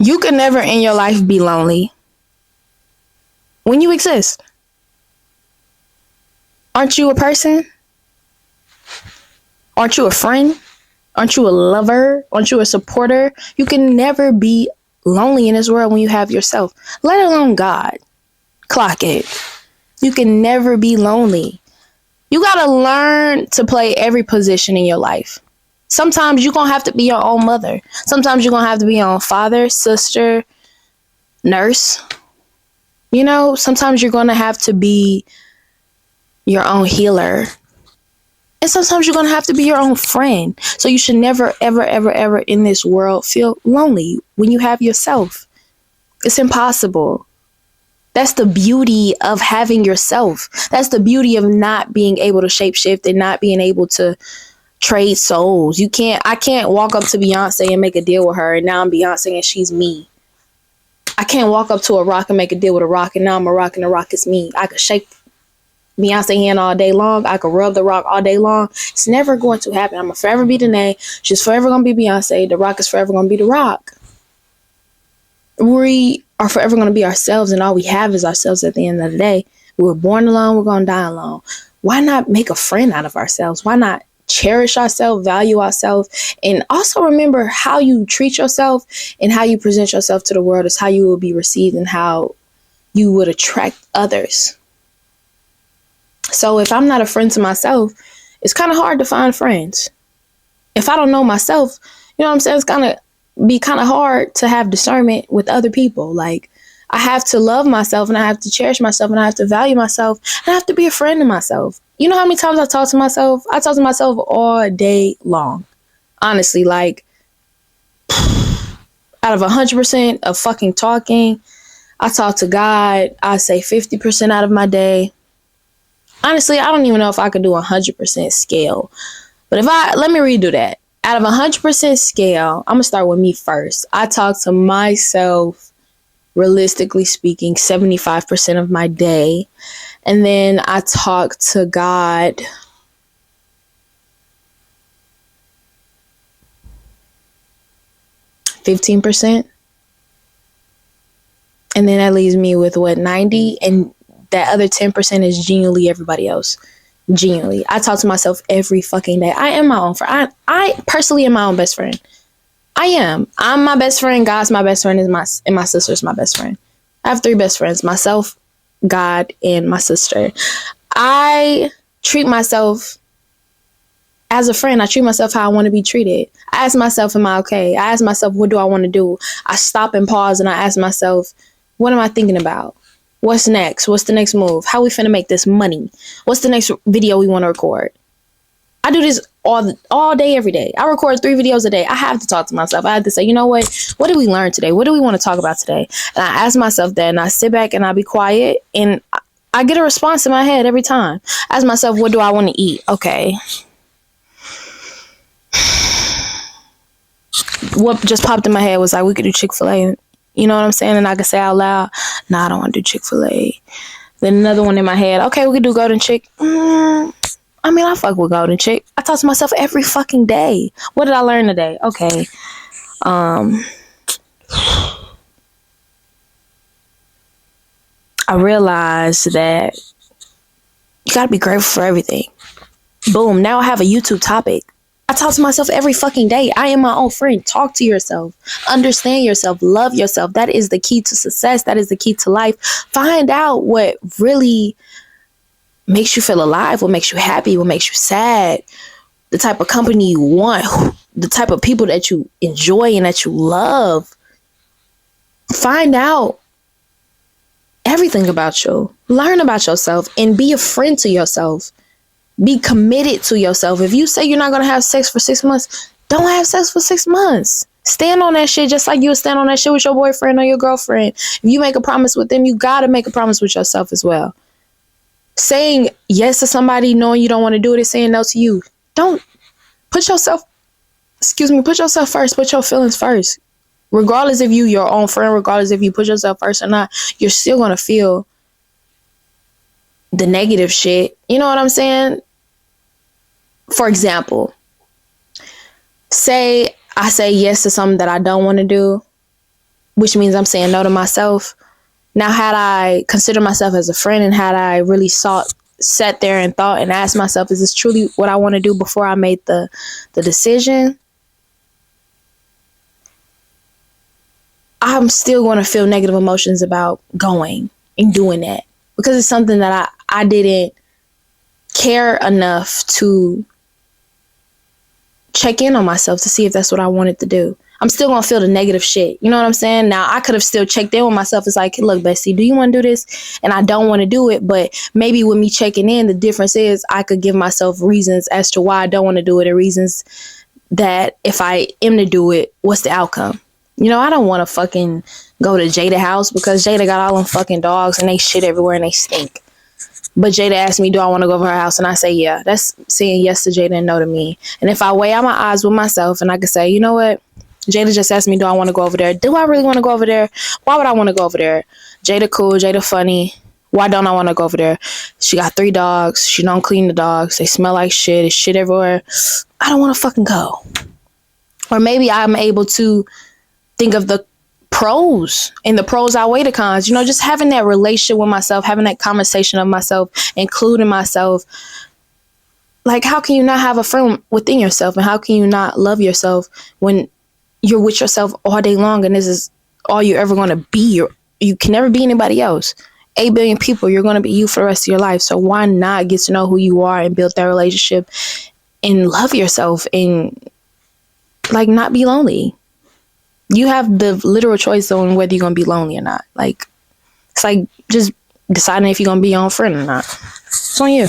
You can never in your life be lonely when you exist. Aren't you a person? Aren't you a friend? Aren't you a lover? Aren't you a supporter? You can never be lonely in this world when you have yourself, let alone God. Clock it. You can never be lonely. You got to learn to play every position in your life. Sometimes you're going to have to be your own mother. Sometimes you're going to have to be your own father, sister, nurse. You know, sometimes you're going to have to be your own healer. And sometimes you're going to have to be your own friend. So you should never, ever, ever, ever in this world feel lonely when you have yourself. It's impossible. That's the beauty of having yourself. That's the beauty of not being able to shapeshift and not being able to trade souls. I can't walk up to Beyonce and make a deal with her and now I'm Beyonce and she's me. I can't walk up to a rock and make a deal with a rock and now I'm a rock and the rock is me. I could shake Beyonce hand all day long. I could rub the rock all day long. It's never going to happen. I'm going to forever be Danae. She's forever going to be Beyonce. The rock is forever going to be the rock. We are forever going to be ourselves and all we have is ourselves at the end of the day. We were born alone. We're going to die alone. Why not make a friend out of ourselves? Why not cherish ourselves, value ourselves, and also remember how you treat yourself and how you present yourself to the world is how you will be received and how you would attract others. So if I'm not a friend to myself, it's kind of hard to find friends. If I don't know myself, you know what I'm saying? It's going to be kind of hard to have discernment with other people. Like, I have to love myself and I have to cherish myself and I have to value myself and I have to be a friend to myself. You know how many times I talk to myself? I talk to myself all day long. Honestly, like out of 100% of fucking talking, I talk to God. I say 50% out of my day. Honestly, I don't even know if I could do 100% scale. But let me redo that. Out of 100% scale, I'm going to start with me first. I talk to myself, realistically speaking, 75% of my day. And then I talk to God 15%. And then that leaves me with 90? And that other 10% is genuinely everybody else. Genuinely. I talk to myself every fucking day. I am my own friend. I personally am my own best friend. I am. I'm my best friend. God's my best friend. And my sister's my best friend. I have 3 best friends. Myself, God, and my sister. I treat myself as a friend. I treat myself how I want to be treated. I ask myself, am I okay? I ask myself, what do I want to do? I stop and pause and I ask myself, what am I thinking about? What's next? What's the next move? How we finna make this money? What's the next video we want to record? I do this all day, every day. I record 3 videos a day. I have to talk to myself. I have to say, you know what? What did we learn today? What do we want to talk about today? And I ask myself that and I sit back and I be quiet and I get a response in my head every time. I ask myself, what do I want to eat? Okay. What just popped in my head was like, we could do Chick-fil-A. You know what I'm saying? And I could say out loud, nah, I don't want to do Chick-fil-A. Then another one in my head, okay, we could do Golden Chick. I mean, I fuck with Golden Chick. I talk to myself every fucking day. What did I learn today? Okay. I realized that you gotta be grateful for everything. Boom. Now I have a YouTube topic. I talk to myself every fucking day. I am my own friend. Talk to yourself. Understand yourself. Love yourself. That is the key to success. That is the key to life. Find out what really makes you feel alive, what makes you happy, what makes you sad, the type of company you want, the type of people that you enjoy and that you love. Find out everything about you. Learn about yourself and be a friend to yourself. Be committed to yourself. If you say you're not going to have sex for 6 months, don't have sex for 6 months. Stand on that shit just like you would stand on that shit with your boyfriend or your girlfriend. If you make a promise with them, you got to make a promise with yourself as well. Saying yes to somebody knowing you don't want to do it is saying no to you. Don't put yourself first. Put your feelings first. Regardless if you your own friend, regardless if you put yourself first or not, you're still going to feel the negative shit. You know what I'm saying? For example, say I say yes to something that I don't want to do. which means I'm saying no to myself. Now, had I considered myself as a friend and had I really sat there and thought and asked myself, is this truly what I want to do before I made the decision? I'm still going to feel negative emotions about going and doing that because it's something that I didn't care enough to check in on myself to see if that's what I wanted to do. I'm still going to feel the negative shit. You know what I'm saying? Now, I could have still checked in with myself. It's like, look, Bessie, do you want to do this? And I don't want to do it. But maybe with me checking in, the difference is I could give myself reasons as to why I don't want to do it and reasons that if I am to do it, what's the outcome? You know, I don't want to fucking go to Jada's house because Jada got all them fucking dogs and they shit everywhere and they stink. But Jada asked me, do I want to go over her house? And I say, yeah. That's saying yes to Jada and no to me. And if I weigh out my odds with myself and I could say, you know what? Jada just asked me, do I want to go over there? Do I really want to go over there? Why would I want to go over there? Jada cool, Jada funny. Why don't I want to go over there? She got 3 dogs. She don't clean the dogs. They smell like shit. There's shit everywhere. I don't want to fucking go. Or maybe I'm able to think of the pros, and the pros outweigh the cons. You know, just having that relationship with myself, having that conversation of myself, including myself. Like, how can you not have a friend within yourself? And how can you not love yourself when you're with yourself all day long and this is all you're ever going to be? You can never be anybody else. 8 billion people, you're going to be you for the rest of your life. So why not get to know who you are and build that relationship and love yourself and like not be lonely? You have the literal choice on whether you're going to be lonely or not. Like, it's like just deciding if you're going to be your own friend or not. It's on you.